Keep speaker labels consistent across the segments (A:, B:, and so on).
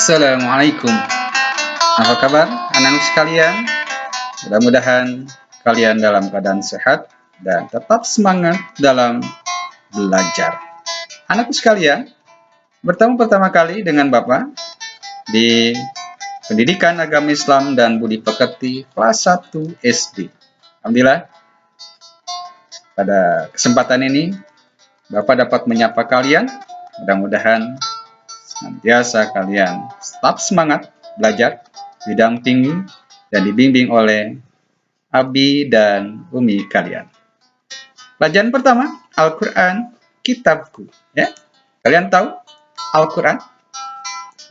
A: Assalamualaikum. Apa kabar anak-anak sekalian? Mudah-mudahan kalian dalam keadaan sehat dan tetap semangat dalam belajar. Anakku sekalian, bertemu pertama kali dengan Bapak di Pendidikan Agama Islam dan Budi Pekerti kelas 1 SD. Alhamdulillah, pada kesempatan ini Bapak dapat menyapa kalian. Mudah-mudahan senantiasa kalian tetap semangat belajar, didampingi dan dibimbing oleh Abi dan Umi kalian. Pelajaran pertama, Al-Quran, kitabku. Ya, kalian tahu Al-Quran?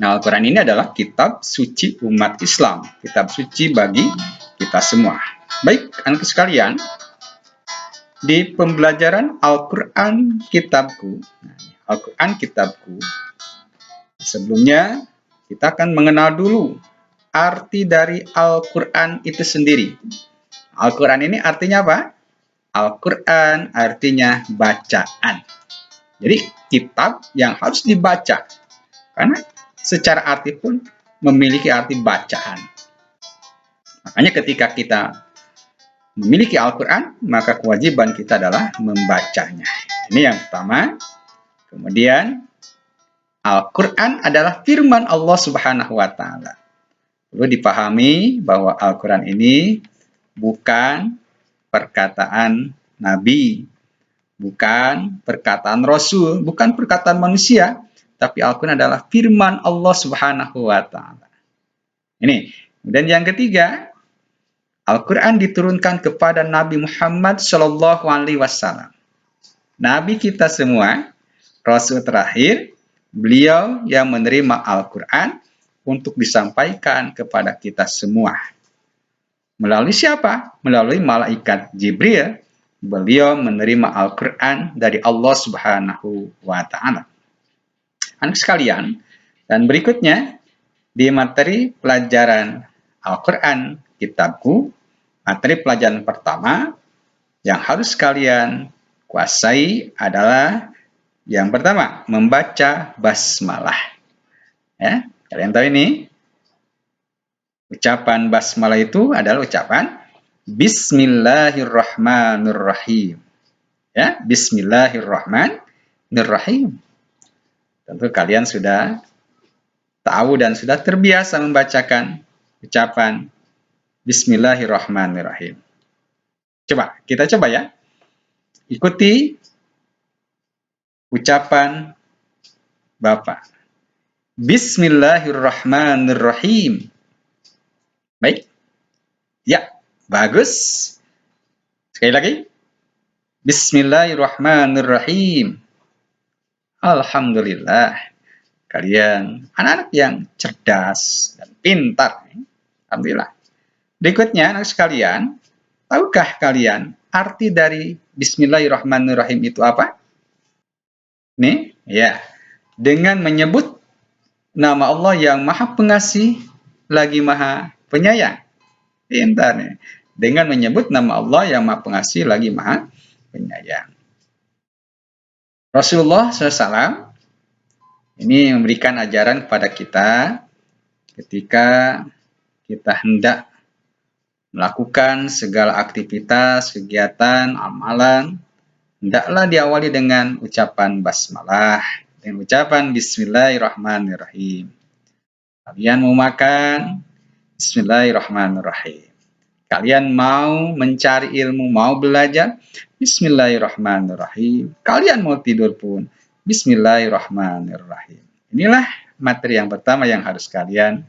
A: Nah, Al-Quran ini adalah kitab suci umat Islam, kitab suci bagi kita semua. Baik, anak sekalian, di pembelajaran Al-Quran kitabku, Al-Quran kitabku, sebelumnya kita akan mengenal dulu arti dari Al-Quran itu sendiri. Al-Quran ini artinya apa? Al-Quran artinya bacaan. Jadi kitab yang harus dibaca. Karena secara arti pun memiliki arti bacaan. Makanya ketika kita memiliki Al-Quran, maka kewajiban kita adalah membacanya. Ini yang pertama. Kemudian Al-Quran adalah firman Allah Subhanahu wa Ta'ala. Perlu dipahami bahwa Al-Quran ini bukan perkataan Nabi, bukan perkataan Rasul, bukan perkataan manusia, tapi Al-Quran adalah firman Allah Subhanahu wa Ta'ala. Ini. Dan yang ketiga, Al-Quran diturunkan kepada Nabi Muhammad SAW. Nabi kita semua, Rasul terakhir, beliau yang menerima Al-Quran untuk disampaikan kepada kita semua. Melalui siapa? Melalui malaikat Jibril. Beliau menerima Al-Quran dari Allah Subhanahu wa Ta'ala. Anak sekalian, dan berikutnya di materi pelajaran Al-Quran kitabku, materi pelajaran pertama yang harus kalian kuasai adalah yang pertama, membaca basmalah. Ya, kalian tahu ini? Ucapan basmalah itu adalah ucapan Bismillahirrahmanirrahim. Ya, Bismillahirrahmanirrahim. Tentu kalian sudah tahu dan sudah terbiasa membacakan ucapan Bismillahirrahmanirrahim. Kita coba ya. Ikuti ucapan Bapak. Bismillahirrahmanirrahim. Baik. Ya, bagus. Sekali lagi. Bismillahirrahmanirrahim. Alhamdulillah. Kalian anak-anak yang cerdas dan pintar. Alhamdulillah. Berikutnya, anak sekalian, tahukah kalian arti dari Bismillahirrahmanirrahim itu apa? Nih, ya. Dengan menyebut nama Allah yang Maha Pengasih lagi Maha Penyayang. Pintar nih. Dengan menyebut nama Allah yang Maha Pengasih lagi Maha Penyayang. Rasulullah SAW ini memberikan ajaran kepada kita ketika kita hendak melakukan segala aktivitas, kegiatan, amalan, hendaklah diawali dengan ucapan basmalah, dengan ucapan Bismillahirrahmanirrahim. Kalian mau makan, Bismillahirrahmanirrahim. Kalian mau mencari ilmu, mau belajar, Bismillahirrahmanirrahim. Kalian mau tidur pun, Bismillahirrahmanirrahim. Inilah materi yang pertama yang harus kalian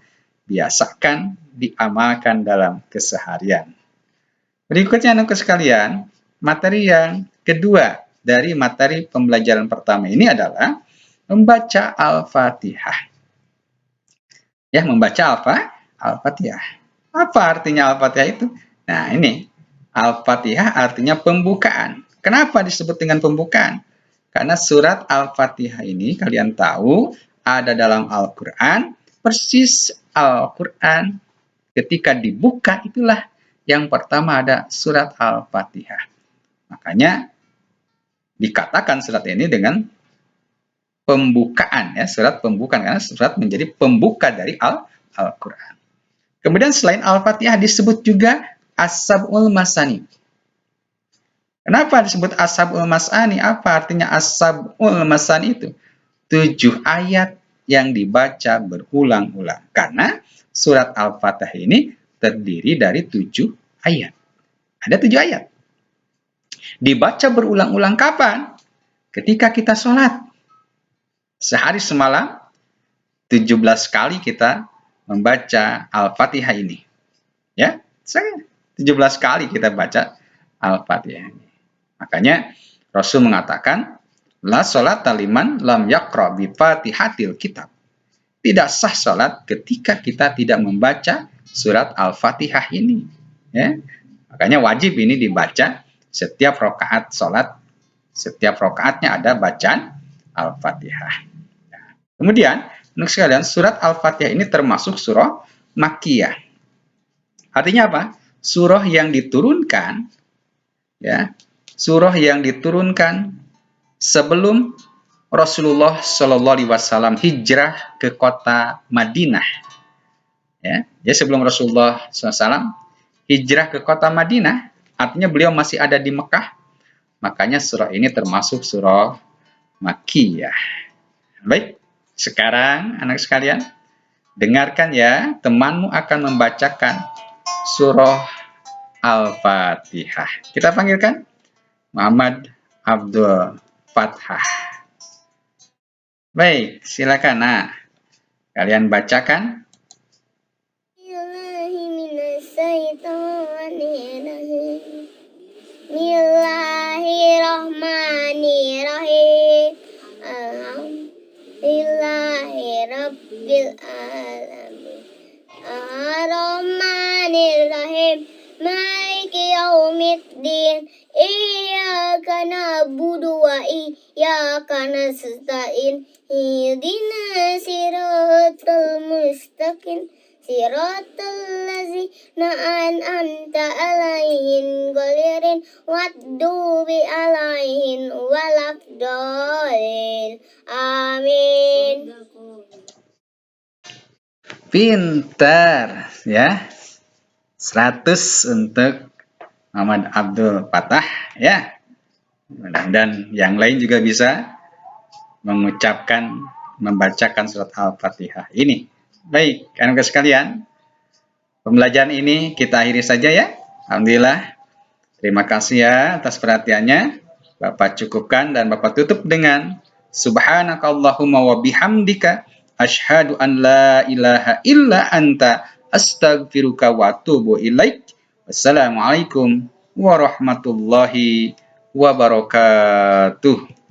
A: biasakan, diamalkan dalam keseharian. Berikutnya anak sekalian, materi yang kedua dari materi pembelajaran pertama ini adalah membaca Al-Fatihah. Ya, membaca apa? Al-Fatihah. Apa artinya Al-Fatihah itu? Nah, ini. Al-Fatihah artinya pembukaan. Kenapa disebut dengan pembukaan? Karena surat Al-Fatihah ini kalian tahu ada dalam Al-Quran. Persis Al-Quran ketika dibuka itulah yang pertama ada surat Al-Fatihah. Makanya dikatakan surat ini dengan pembukaan ya, surat pembukaan karena surat menjadi pembuka dari Al-Qur'an. Kemudian selain Al-Fatihah disebut juga As-Sab'ul Masani. Kenapa disebut As-Sab'ul Masani? Apa artinya As-Sab'ul Masani itu? 7 ayat yang dibaca berulang-ulang. Karena surat Al-Fatihah ini terdiri dari 7 ayat. Ada 7 ayat. Dibaca berulang-ulang kapan? Ketika kita sholat. Sehari semalam 17 kali kita membaca Al-Fatihah ini. Ya, 17 kali kita baca Al-Fatihah ini. Makanya Rasul mengatakan, la sholata liman lam yaqra bi Fatihatil kitab. Tidak sah sholat ketika kita tidak membaca surat Al-Fatihah ini. Ya. Makanya wajib ini dibaca setiap rakaat sholat. Setiap rakaatnya ada bacaan Al-Fatihah. Kemudian, untuk sekalian, surat Al-Fatihah ini termasuk surah Makkiyah. Artinya apa? Surah yang diturunkan, ya, surah yang diturunkan sebelum Rasulullah Shallallahu Alaihi Wasallam hijrah ke kota Madinah. Ya, jadi sebelum Rasulullah SAW hijrah ke kota Madinah, artinya beliau masih ada di Mekah. Makanya surah ini termasuk surah Makkiyah. Baik. Sekarang, anak sekalian, dengarkan ya, temanmu akan membacakan surah Al-Fatihah. Kita panggilkan Muhammad Abdul Fathah. Baik, silakan. Nah, kalian bacakan.
B: Bismillahirrahmanirrahim. Rabbil alamin Ar-Rahmanir-Rahim Maliki yaumiddin Iyyaka na'budu wa iyyaka nasta'in Ihdinas siratal mustaqim Siratal ladzina an'amta 'alaihim ghairil maghdubi 'alaihim waladdallin. Amin.
A: Pintar ya. 100 untuk Muhammad Abdul Fathah ya. Dan yang lain juga bisa membacakan surat Al-Fatihah ini. Baik, anak-anak sekalian, pembelajaran ini kita akhiri saja ya. Alhamdulillah. Terima kasih ya atas perhatiannya. Bapak cukupkan dan Bapak tutup dengan Subhanakallahumma wa bihamdika asyhadu an la ilaha illa anta astaghfiruka wa atubu ilaik. Wassalamualaikum warahmatullahi wabarakatuh.